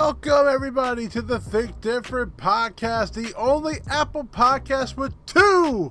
Welcome, everybody, to the Think Different podcast, the only Apple podcast with two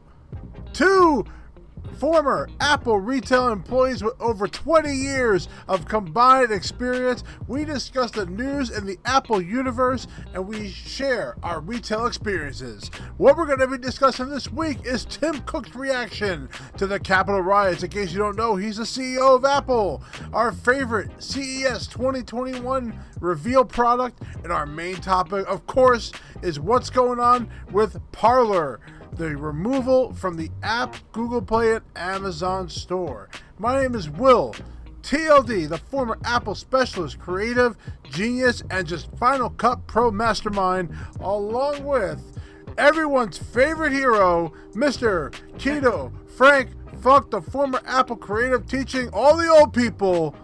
former Apple retail employees with over 20 years of combined experience. We discuss the news in the Apple universe, and we share our retail experiences. What we're going to be discussing this week is Tim Cook's reaction to the Capitol riots. In case you don't know, he's the CEO of Apple. Our favorite CES 2021 reveal product, and our main topic, of course, is what's going on with Parler, the removal from the app, Google Play, and Amazon store. My name is Will, TLD, the former Apple specialist, creative genius, and just Final Cut Pro mastermind, along with everyone's favorite hero, Mr. Keto Frank Funk, the former Apple creative, teaching all the old people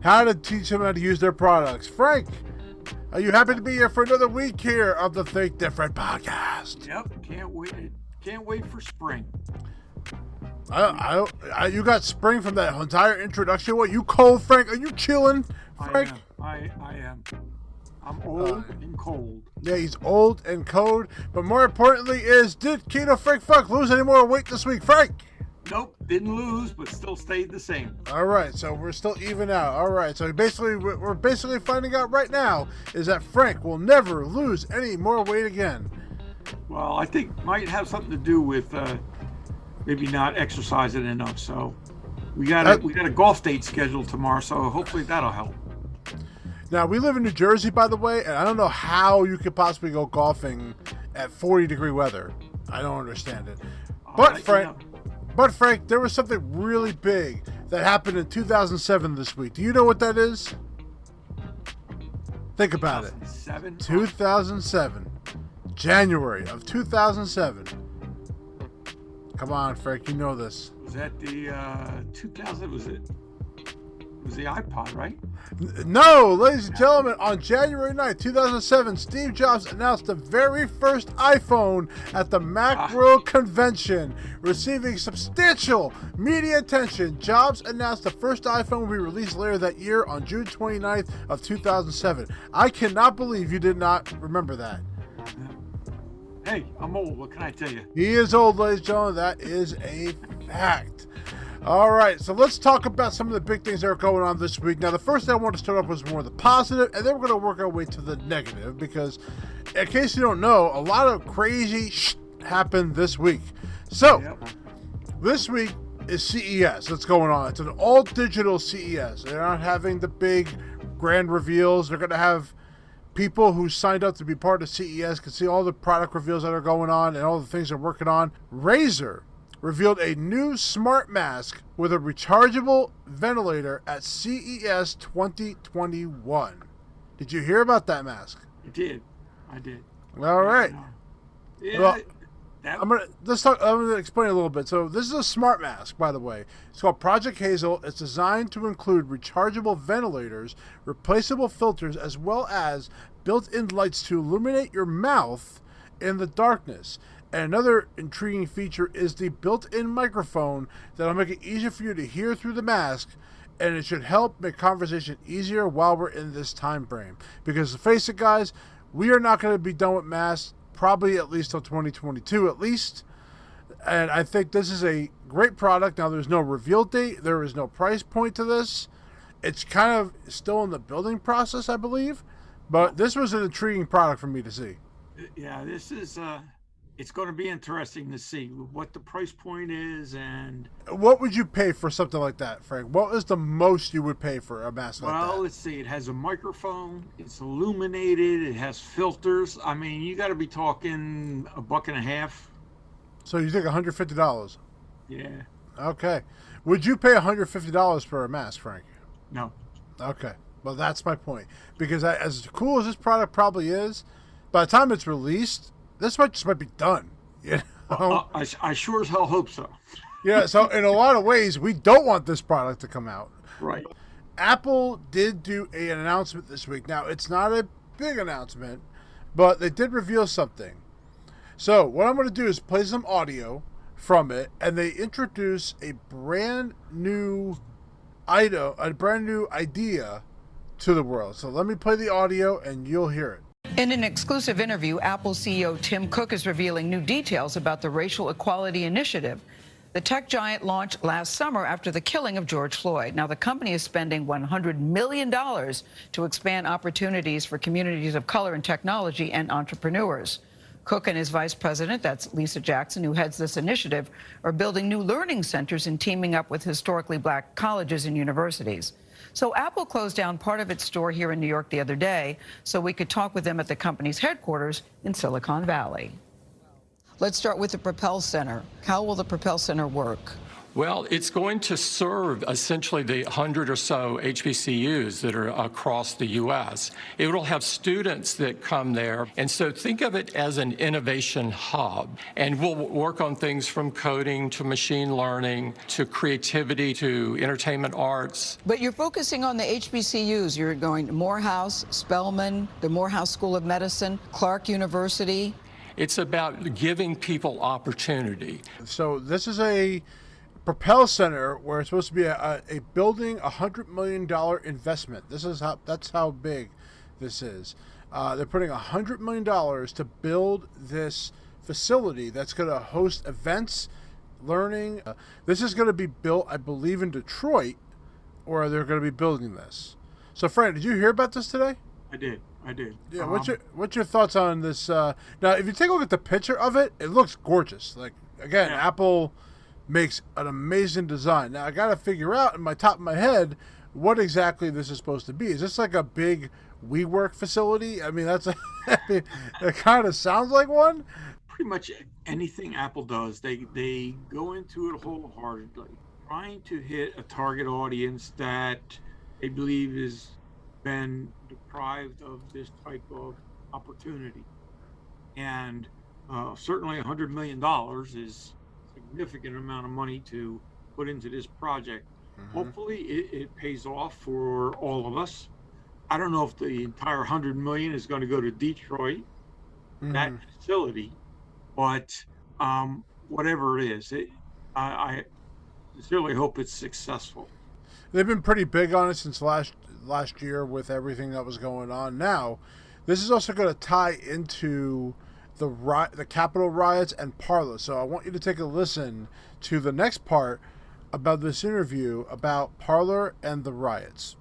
how to teach them how to use their products. Frank, are you happy to be here for another week here of the Think Different podcast? Yep, can't wait. Can't wait for spring. You got spring from that entire introduction. What, you cold, Frank? Are you chilling, Frank? I am. I'm old and cold. Yeah, he's old and cold. But more importantly did Keto Frank Funk lose any more weight this week, Frank? Nope, didn't lose, but still stayed the same. All right, so we're still even out. All right, so we're basically finding out right now is that Frank will never lose any more weight again. Well, I think might have something to do with maybe not exercising enough. So we got a golf date scheduled tomorrow, so hopefully that'll help. Now, we live in New Jersey, by the way, and I don't know how you could possibly go golfing at 40-degree weather. I don't understand it. But Frank, there was something really big that happened in 2007 this week. Do you know what that is? Think about it. 2007. January of 2007. Come on, Frank, you know this. Was that the 2000? Was it the iPod, right? No, ladies and gentlemen, on January 9th, 2007, Steve Jobs announced the very first iPhone at the Macworld Convention, receiving substantial media attention. Jobs announced the first iPhone will be released later that year on June 29th of 2007. I cannot believe you did not remember that. Hey, I'm old. What can I tell you? He is old, ladies and gentlemen. That is a fact. All right, so let's talk about some of the big things that are going on this week. Now, the first thing I want to start off was more the positive, and then we're going to work our way to the negative, because in case you don't know, a lot of crazy happened this week. So, This week is CES that's going on. It's an all-digital CES. They're not having the big grand reveals. They're going to have people who signed up to be part of CES can see all the product reveals that are going on and all the things they're working on. Razer revealed a new smart mask with a rechargeable ventilator at CES 2021. Did you hear about that mask? I did. All right. Yeah, well, I'm gonna explain a little bit. So this is a smart mask, by the way. It's called Project Hazel. It's designed to include rechargeable ventilators, replaceable filters, as well as built-in lights to illuminate your mouth in the darkness. And another intriguing feature is the built-in microphone that'll make it easier for you to hear through the mask, and it should help make conversation easier while we're in this time frame. Because face it, guys, we are not going to be done with masks probably at least till 2022 at least. And I think this is a great product. Now, there's no reveal date. There is no price point to this. It's kind of still in the building process, I believe. But this was an intriguing product for me to see. Yeah, this is... It's going to be interesting to see what the price point is. And what would you pay for something like that, Frank? What is the most you would pay for a mask like that? Well, let's see. It has a microphone. It's illuminated. It has filters. I mean, you got to be talking $1.50. So you think $150? Yeah. Okay. Would you pay $150 for a mask, Frank? No. Okay. Well, that's my point. Because as cool as this product probably is, by the time it's released, this might be done. You know? I sure as hell hope so. Yeah, so in a lot of ways, we don't want this product to come out. Right. Apple did do an announcement this week. Now, it's not a big announcement, but they did reveal something. So what I'm going to do is play some audio from it, and they introduce a brand new idea to the world. So let me play the audio and you'll hear it. In an exclusive interview, Apple CEO Tim Cook is revealing new details about the Racial Equality Initiative. The tech giant launched last summer after the killing of George Floyd. Now, the company is spending $100 million to expand opportunities for communities of color in technology and entrepreneurs. Cook and his vice president, that's Lisa Jackson, who heads this initiative, are building new learning centers and teaming up with historically black colleges and universities. So Apple closed down part of its store here in New York the other day so we could talk with them at the company's headquarters in Silicon Valley. Let's start with the Propel Center. How will the Propel Center work? Well, it's going to serve essentially the 100 or so HBCUs that are across the U.S. It will have students that come there, and so think of it as an innovation hub. And we'll work on things from coding to machine learning to creativity to entertainment arts. But you're focusing on the HBCUs. You're going to Morehouse, Spelman, the Morehouse School of Medicine, Clark University. It's about giving people opportunity. So this is a Propel Center where it's supposed to be a building, $100 million investment. That's how big this is. They're putting $100 million to build this facility that's going to host events, learning. This is going to be built, I believe, in Detroit, or they're going to be building this. So, Fran, did you hear about this today? I did. Yeah. What's your thoughts on this? Now, if you take a look at the picture of it, it looks gorgeous. Like, again, Yeah. Apple makes an amazing design. Now, I got to figure out in my top of my head what exactly this is supposed to be. Is this like a big WeWork facility? I mean, it kind of sounds like one. Pretty much anything Apple does, they go into it wholeheartedly, trying to hit a target audience that they believe has been deprived of this type of opportunity. And certainly $100 million is a significant amount of money to put into this project. Mm-hmm. Hopefully it pays off for all of us. I don't know if the entire $100 million is going to go to Detroit, that facility, but whatever it is, I sincerely hope it's successful. They've been pretty big on it since last year with everything that was going on. Now, this is also going to tie into the Capitol riots and Parler. So I want you to take a listen to the next part about this interview about Parler and the riots.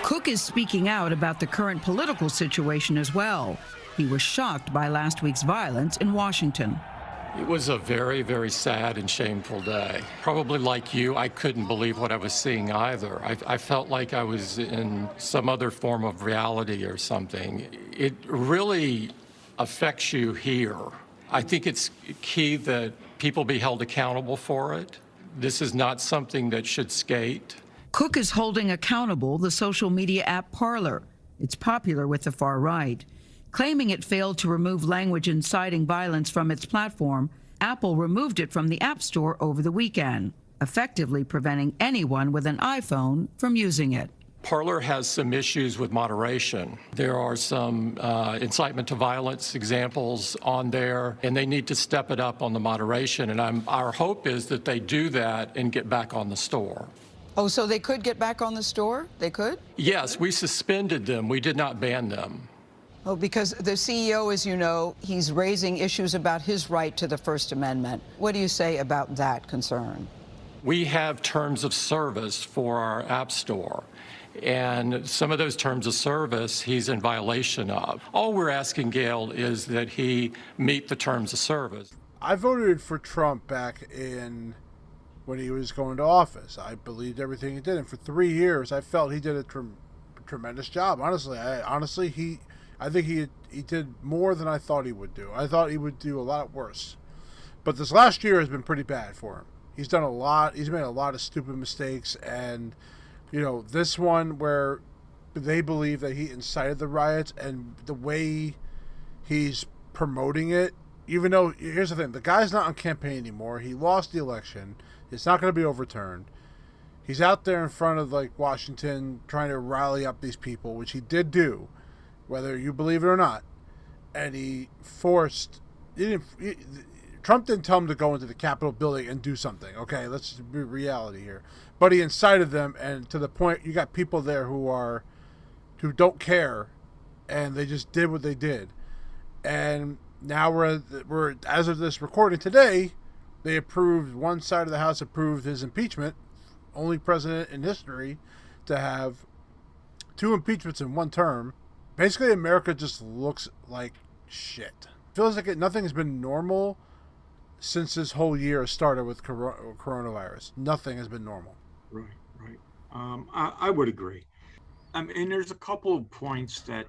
Cook is speaking out about the current political situation as well. He was shocked by last week's violence in Washington. It was a very, very sad and shameful day. Probably like you, I couldn't believe what I was seeing either. I felt like I was in some other form of reality or something. It really affects you here. I think it's key that people be held accountable for it. This is not something that should skate. Cook is holding accountable the social media app Parler. It's popular with the far right. Claiming it failed to remove language inciting violence from its platform, Apple removed it from the App Store over the weekend, effectively preventing anyone with an iPhone from using it. Parler has some issues with moderation. There are some incitement to violence examples on there, and they need to step it up on the moderation. And our hope is that they do that and get back on the store. Oh, so they could get back on the store? They could? Yes, we suspended them. We did not ban them. Oh, because the CEO, as you know, he's raising issues about his right to the First Amendment. What do you say about that concern? We have terms of service for our App Store, and some of those terms of service he's in violation of. All we're asking, Gail, is that he meet the terms of service. I voted for Trump back when he was going to office. I believed everything he did, and for 3 years, I felt he did a tremendous job. Honestly, I think he did more than I thought he would do. I thought he would do a lot worse. But this last year has been pretty bad for him. He's done a lot. He's made a lot of stupid mistakes. And, this one where they believe that he incited the riots and the way he's promoting it, even though, here's the thing, the guy's not on campaign anymore. He lost the election. It's not going to be overturned. He's out there in front of, Washington trying to rally up these people, which he did do, whether you believe it or not. And Trump Trump didn't tell him to go into the Capitol building and do something. Okay, let's just be reality here. But he incited them, and to the point, you got people there who don't care, and they just did what they did. And now we're as of this recording today, they approved, one side of the House approved his impeachment. Only president in history to have 2 impeachments in 1 term. Basically, America just looks like shit. Feels like nothing has been normal since this whole year started with coronavirus. Nothing has been normal. Right. I would agree. And there's a couple of points that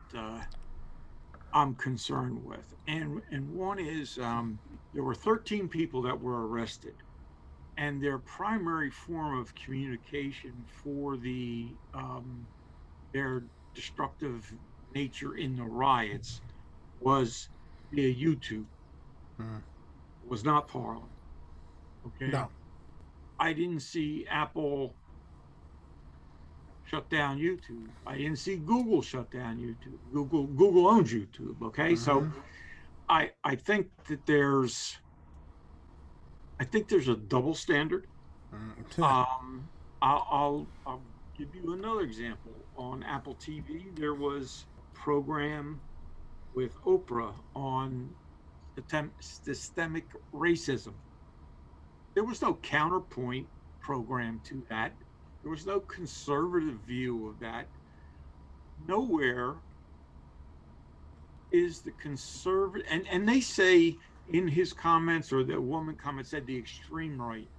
I'm concerned with, and one is there were 13 people that were arrested, and their primary form of communication for their destructive nature in the riots was via YouTube. Was not Parler. Okay. No. I didn't see Apple shut down YouTube. I didn't see Google shut down YouTube. Google owns YouTube. Okay. So I think that there's a double standard. I'll give you another example. On Apple TV, there was a program with Oprah on systemic racism. There was no counterpoint program to that. There was no conservative view of that. Nowhere is the conservative, and they say in his comments, or the woman comment said the extreme right.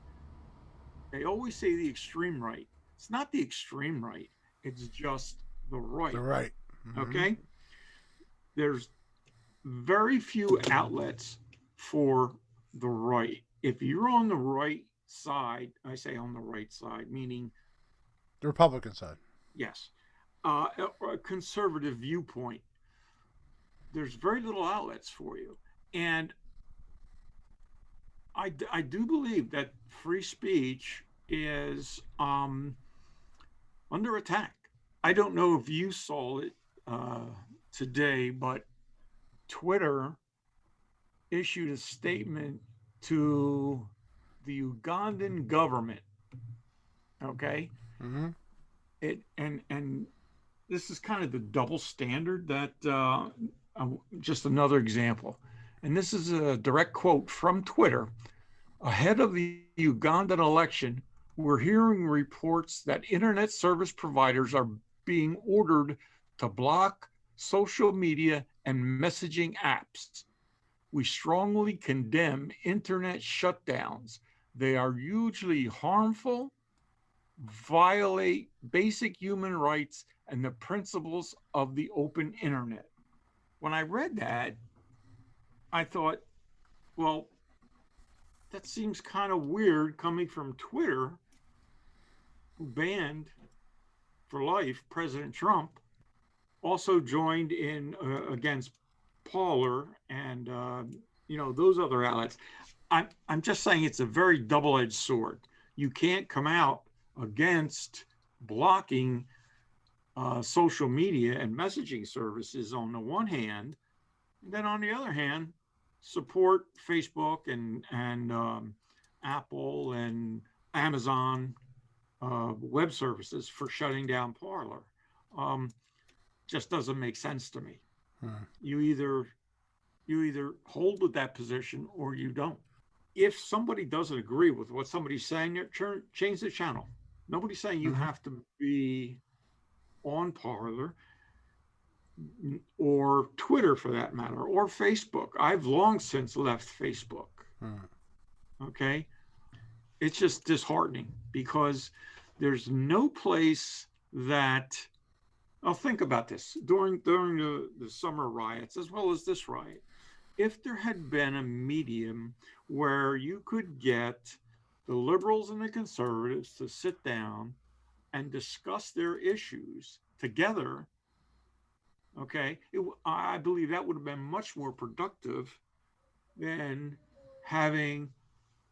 They always say the extreme right. It's not the extreme right. It's just the right. The right. Okay? There's very few outlets for the right. If you're on the right side, I say on the right side, meaning the Republican side. Yes. A conservative viewpoint, there's very little outlets for you. And I do believe that free speech is under attack. I don't know if you saw it today, but Twitter issued a statement to the Ugandan government. Okay. And this is kind of the double standard that just another example. And this is a direct quote from Twitter. Ahead of the Ugandan election, we're hearing reports that internet service providers are being ordered to block social media and messaging apps. We strongly condemn internet shutdowns. They are hugely harmful, violate basic human rights and the principles of the open internet. When I read that, I thought, well, that seems kind of weird coming from Twitter, who banned for life President Trump, also joined in against Parler and those other outlets. I'm just saying it's a very double-edged sword. You can't come out against blocking social media and messaging services on the one hand, and then on the other hand, support Facebook and Apple and Amazon web services for shutting down Parler. Just doesn't make sense to me. You either hold with that position or you don't. If somebody doesn't agree with what somebody's saying, change the channel. Nobody's saying you have to be on Parler or Twitter for that matter, or Facebook. I've long since left Facebook. Okay. It's just disheartening because there's no place that, I'll think about this during the summer riots, as well as this riot. If there had been a medium where you could get the liberals and the conservatives to sit down and discuss their issues together, okay, I believe that would have been much more productive than having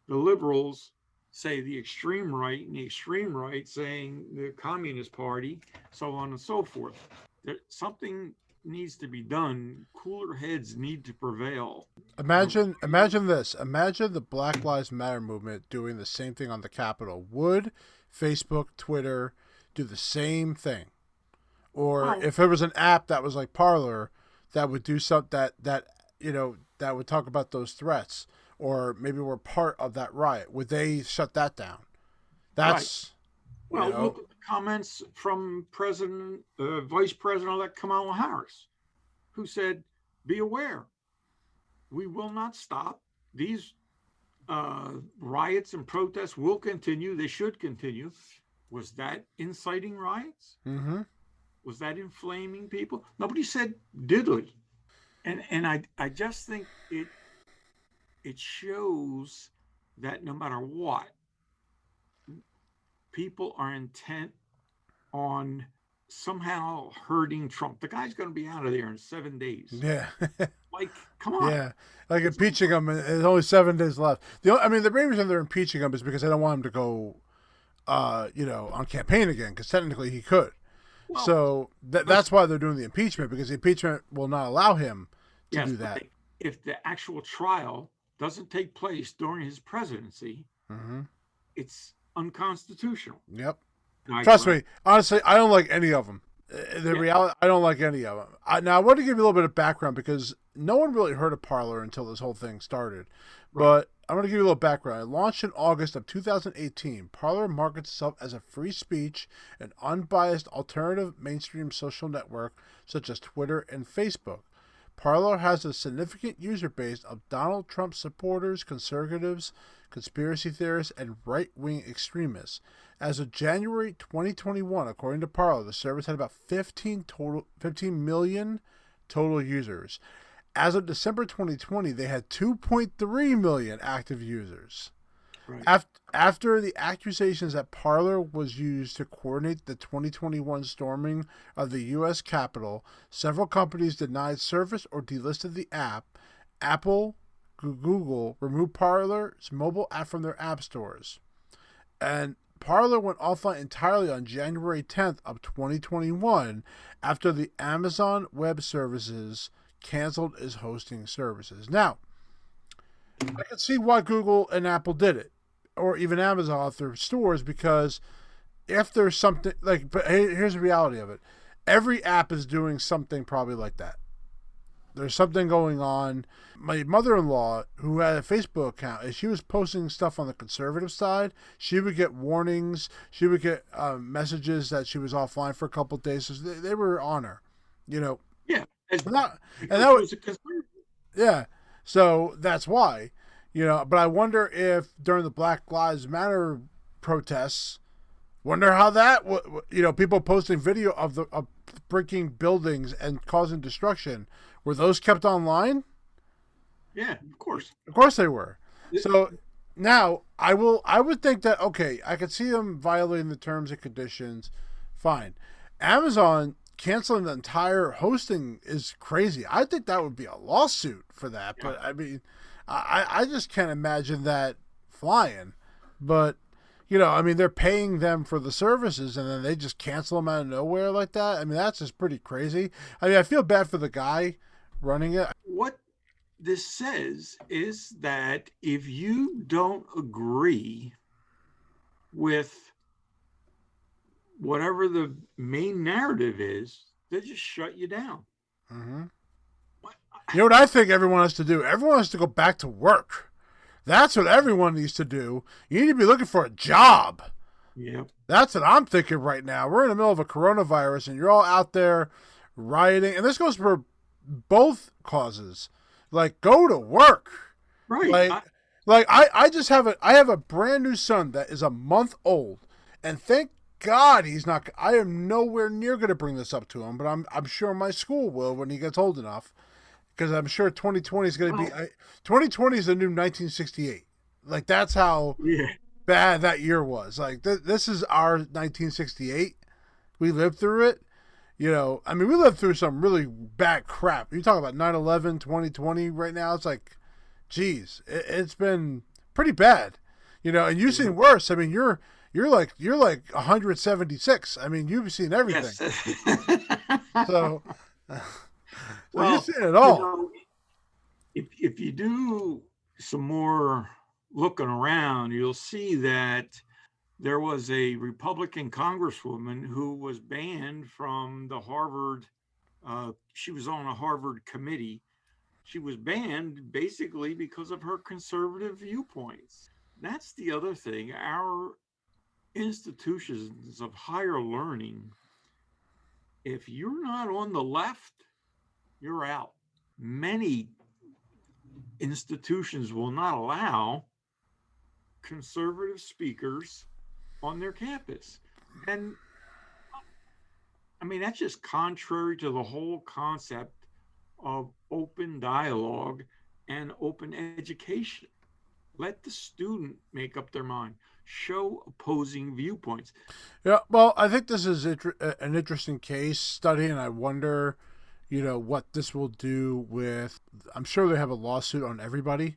the liberals say the extreme right and the extreme right saying the Communist Party, so on and so forth. Something needs to be done. Cooler heads need to prevail. Imagine this. Imagine the Black Lives Matter movement doing the same thing on the Capitol. Would Facebook, Twitter do the same thing? Or if there was an app that was like Parler that would do something that would talk about those threats, or maybe were part of that riot, would they shut that down? That's right. Well, look at the comments from Vice President-elect Kamala Harris, who said, "Be aware, we will not stop. These riots and protests will continue. They should continue." Was that inciting riots? Mm-hmm. Was that inflaming people? Nobody said diddly. And I just think it shows that no matter what, people are intent on somehow hurting Trump. The guy's going to be out of there in 7 days. Yeah. Like, come on. Yeah. Like impeaching him, there's only 7 days left. The main reason they're impeaching him is because they don't want him to go, on campaign again, because technically he could. Well, so that's why they're doing the impeachment, because the impeachment will not allow him to do that. If the actual trial doesn't take place during his presidency, it's unconstitutional. Yep. Trust me, honestly, I don't like any of them. Reality, I don't like any of them. Now, I want to give you a little bit of background, because no one really heard of Parler until this whole thing started. Right. But I'm going to give you a little background. It launched in August of 2018. Parler markets itself as a free speech and unbiased alternative mainstream social network, such as Twitter and Facebook. Parler has a significant user base of Donald Trump supporters, conservatives, conspiracy theorists, and right-wing extremists. As of January 2021, according to Parler, the service had about 15 million total users. As of December 2020, they had 2.3 million active users. Right. After the accusations that Parler was used to coordinate the 2021 storming of the U.S. Capitol, several companies denied service or delisted the app. Apple, Google removed Parler's mobile app from their app stores. And Parler went offline entirely on January 10th of 2021 after the Amazon Web Services canceled its hosting services. Now, I can see why Google and Apple did it, or even Amazon off their stores, because if there's something like, but here's the reality of it. Every app is doing something probably like that. There's something going on. My mother-in-law, who had a Facebook account, and she was posting stuff on the conservative side, she would get warnings. She would get messages that she was offline for a couple of days. So they were on her, Yeah. Yeah. So that's why, but I wonder if during the Black Lives Matter protests, wonder how that, people posting video of breaking buildings and causing destruction, were those kept online? Yeah, of course. Of course they were. So now I would think that, okay, I could see them violating the terms and conditions. Fine. Amazon canceling the entire hosting is crazy. I think that would be a lawsuit for that. Yeah. But I mean, I just can't imagine that flying. But, they're paying them for the services and then they just cancel them out of nowhere like that. I mean, that's just pretty crazy. I mean, I feel bad for the guy running it. What this says is that if you don't agree with whatever the main narrative is, they just shut you down. Mm-hmm. You know what I think everyone has to do? Everyone has to go back to work. That's what everyone needs to do. You need to be looking for a job. Yeah. That's what I'm thinking right now. We're in the middle of a coronavirus and you're all out there rioting. And this goes for both causes. Like, go to work. Right. I have a brand new son that is a month old. And thank God he's not. I am nowhere near going to bring this up to him, but I'm sure my school will when he gets old enough, because I'm sure 2020 is going to be 2020 is the new 1968. Like, that's how bad that year was. Like, this is our 1968. We lived through it. We lived through some really bad crap. You talk about 9/11, 2020 right now. It's like, geez, it's been pretty bad. And you've seen worse. I mean, you're like 176. I mean, you've seen everything. Yes. So, So you're Well, seeing it all. if you do some more looking around, you'll see that there was a Republican congresswoman who was banned from the Harvard. She was on a Harvard committee. She was banned basically because of her conservative viewpoints. That's the other thing. Our institutions of higher learning, if you're not on the left, you're out. Many institutions will not allow conservative speakers on their campus. And I mean, that's just contrary to the whole concept of open dialogue and open education. Let the student make up their mind, show opposing viewpoints. Yeah, well, I think this is an interesting case study, and I wonder, what this will do with. I'm sure they have a lawsuit on everybody,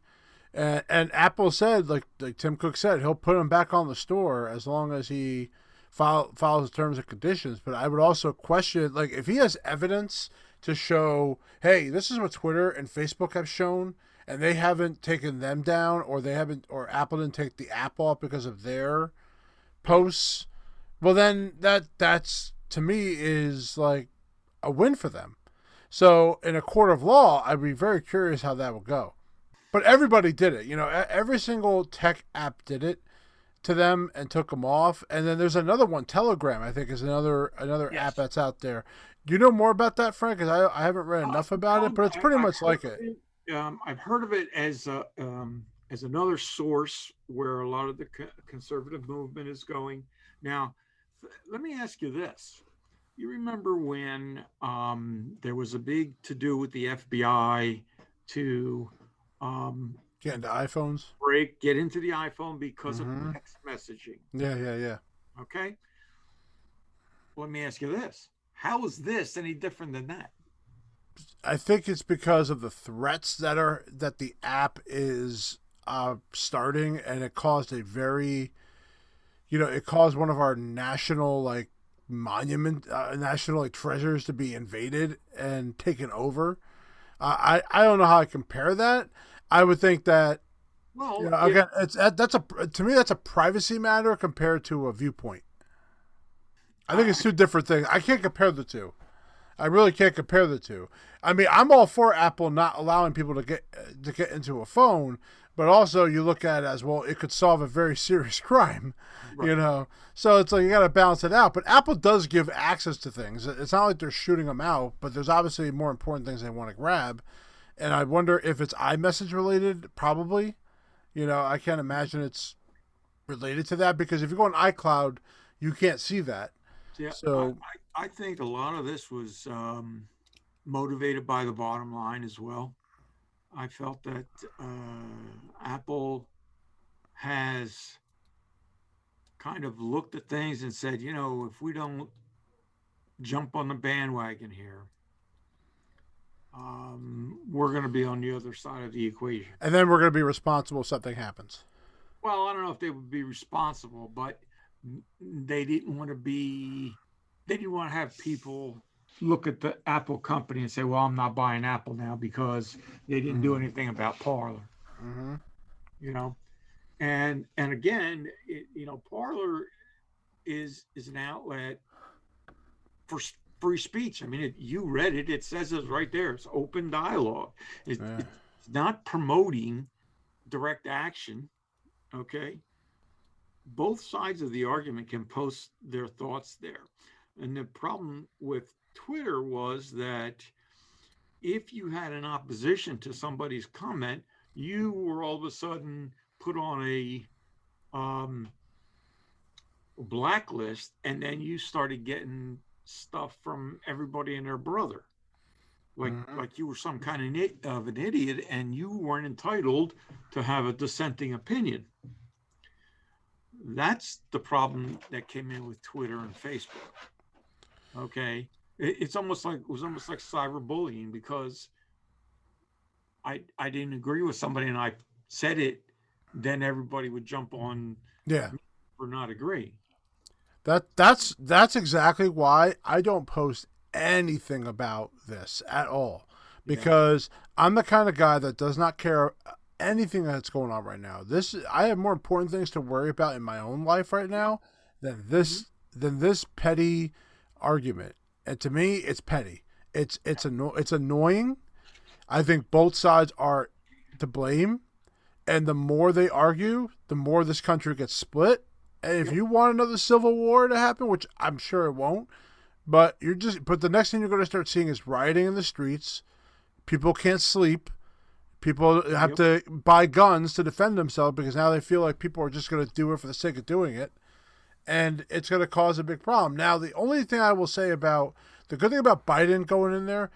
and Apple said, like Tim Cook said, he'll put them back on the store as long as he follows the terms and conditions. But I would also question, like, if he has evidence to show, hey, this is what Twitter and Facebook have shown, and they haven't taken them down, or Apple didn't take the app off because of their posts, well, then that's to me is like a win for them. So in a court of law, I'd be very curious how that will go. But everybody did it. Every single tech app did it to them and took them off. And then there's another one, Telegram, I think, is another Yes. app that's out there. Do you know more about that, Frank? Because I haven't read enough about it, but it's pretty much like it. I've heard of it as another source where a lot of the conservative movement is going. Now, let me ask you this. You remember when there was a big to-do with the FBI to Get into iPhones? get into the iPhone because of text messaging? Yeah. Okay. Let me ask you this. How is this any different than that? I think it's because of the threats that the app is starting, and it caused a very, it caused one of our national national treasures to be invaded and taken over. I don't know how I compare that. I would think that, Well, again, to me that's a privacy matter compared to a viewpoint. I think it's two different things. I can't compare the two. I really can't compare the two. I mean, I'm all for Apple not allowing people to get into a phone, but also you look at it as, well, it could solve a very serious crime, Right. So it's like you got to balance it out. But Apple does give access to things. It's not like they're shooting them out, but there's obviously more important things they want to grab. And I wonder if it's iMessage related. Probably. I can't imagine it's related to that, because if you go on iCloud, you can't see that. Yeah, So I think a lot of this was motivated by the bottom line as well. I felt that Apple has kind of looked at things and said, if we don't jump on the bandwagon here, we're going to be on the other side of the equation. and then we're going to be responsible if something happens. Well, I don't know if they would be responsible, but they didn't want to have people look at the Apple company and say, well, I'm not buying Apple now because they didn't do anything about Parler. Mm-hmm. And again, Parler is an outlet for free speech. I mean, you read it. It says it right there. It's open dialogue. It's not promoting direct action. Okay. Both sides of the argument can post their thoughts there. And the problem with Twitter was that if you had an opposition to somebody's comment, you were all of a sudden put on a blacklist, and then you started getting stuff from everybody and their brother. Like you were some kind of an idiot, and you weren't entitled to have a dissenting opinion. That's the problem that came in with Twitter and Facebook. Okay, it was almost like cyberbullying, because I didn't agree with somebody and I said it, then everybody would jump on for not agreeing. That's exactly why I don't post anything about this at all because I'm the kind of guy that does not care anything that's going on right now. I have more important things to worry about in my own life right now than this petty argument. And to me, it's petty. It's annoying. I think both sides are to blame, and the more they argue, the more this country gets split. And if you want another civil war to happen, which I'm sure it won't, but the next thing you're going to start seeing is rioting in the streets. People can't sleep. People have to buy guns to defend themselves because now they feel like people are just going to do it for the sake of doing it. And it's going to cause a big problem. Now, the only thing I will say about the good thing about Biden going in there's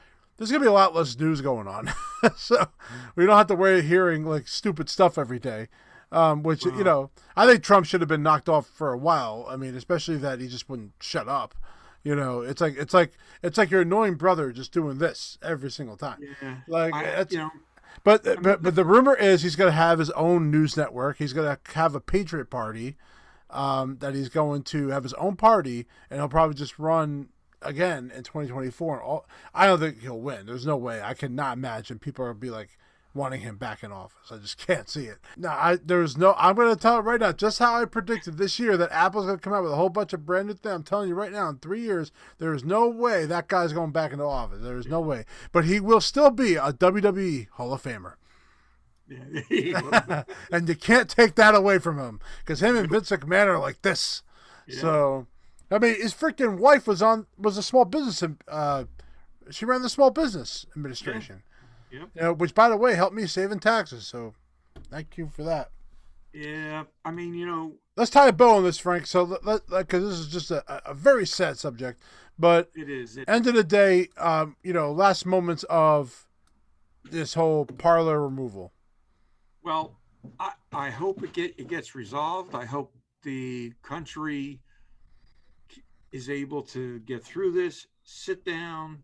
going to be a lot less news going on. So we don't have to worry hearing like stupid stuff every day. Which, I think Trump should have been knocked off for a while. I mean, especially that he just wouldn't shut up. It's like your annoying brother just doing this every single time. Yeah. But the rumor is he's going to have his own news network. He's going to have a Patriot Party, that he's going to have his own party, and he'll probably just run again in 2024. I don't think he'll win. There's no way. I cannot imagine people are be like wanting him back in office. I just can't see it. No, I'm going to tell it right now, just how I predicted this year that Apple's going to come out with a whole bunch of brand new things. I'm telling you right now, in 3 years, there is no way that guy's going back into office. There is no way. But he will still be a WWE Hall of Famer. Yeah. And you can't take that away from him because him and Vince McMahon are like this. Yeah. So, I mean, his freaking wife was a small business. She ran the small business administration. Yeah. Which, by the way, helped me saving taxes. So, thank you for that. Yeah, I mean, let's tie a bow on this, Frank. So, because this is just a very sad subject, but it is. End of the day, last moments of this whole Parler removal. Well, I hope it gets resolved. I hope the country is able to get through this, sit down.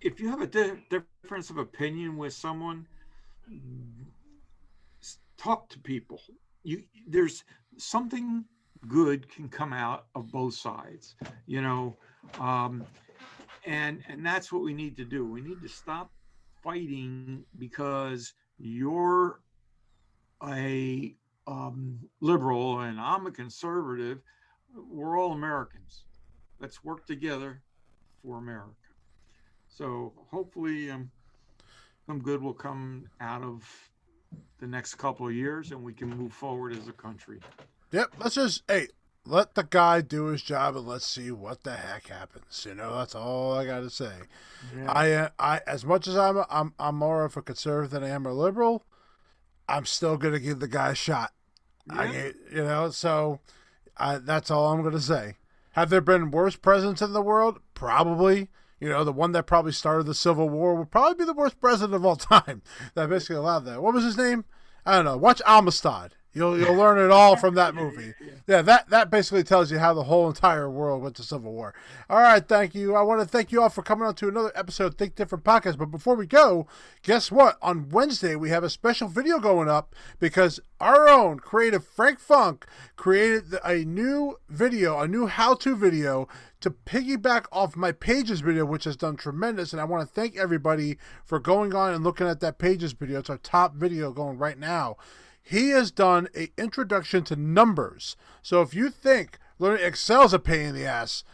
If you have a difference of opinion with someone, talk to people. There's something good can come out of both sides, and that's what we need to do. We need to stop fighting because you're a liberal and I'm a conservative. We're all Americans. Let's work together for America. So hopefully some good will come out of the next couple of years and we can move forward as a country. Yep. Let the guy do his job and let's see what the heck happens. That's all I got to say. Yeah. I as much as I'm more of a conservative than I am a liberal, I'm still going to give the guy a shot. Yeah. So that's all I'm going to say. Have there been worse presidents in the world? Probably. The one that probably started the Civil War would probably be the worst president of all time. That basically allowed that. What was his name? I don't know. Watch Amistad. You'll learn it all from that movie. Yeah, that basically tells you how the whole entire world went to Civil War. All right, thank you. I want to thank you all for coming on to another episode of Think Different Podcast. But before we go, guess what? On Wednesday, we have a special video going up because our own creative Frank Funk created a new video, a new how-to video to piggyback off my Pages video, which has done tremendous. And I want to thank everybody for going on and looking at that Pages video. It's our top video going right now. He has done an introduction to numbers. So if you think learning Excel is a pain in the ass,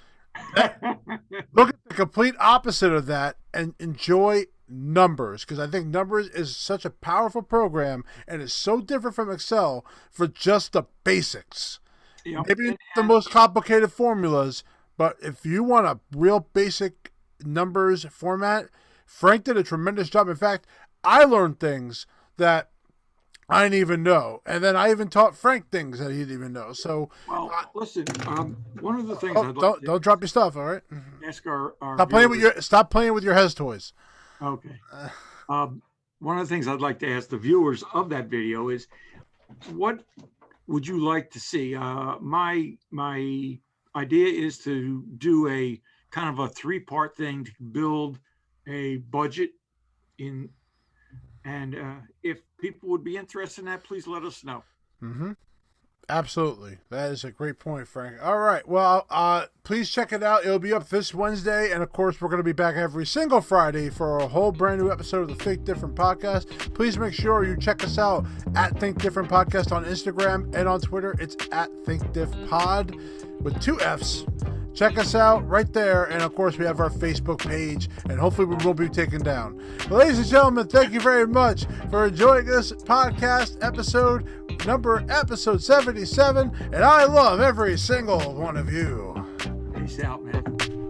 look at the complete opposite of that and enjoy numbers. Because I think numbers is such a powerful program and is so different from Excel for just the basics. Maybe not the most complicated formulas, but if you want a real basic numbers format, Frank did a tremendous job. In fact, I learned things that I didn't even know. And then I even taught Frank things that he didn't even know. So, listen, one of the things don't drop your stuff, all right? Ask our stop playing with your Hez toys. Okay. One of the things I'd like to ask the viewers of that video is, what would you like to see? My idea is to do a kind of a 3-part thing to build a budget in. And if people would be interested in that, please let us know. Mm-hmm. Absolutely. That is a great point, Frank. All right. Well, please check it out. It'll be up this Wednesday. And, of course, we're going to be back every single Friday for a whole brand new episode of the Think Different Podcast. Please make sure you check us out at Think Different Podcast on Instagram and on Twitter. It's at ThinkDiffPod with 2 Fs. Check us out right there. And, of course, we have our Facebook page. And hopefully we will be taken down. Ladies and gentlemen, thank you very much for enjoying this podcast episode 77. And I love every single one of you. Peace out, man.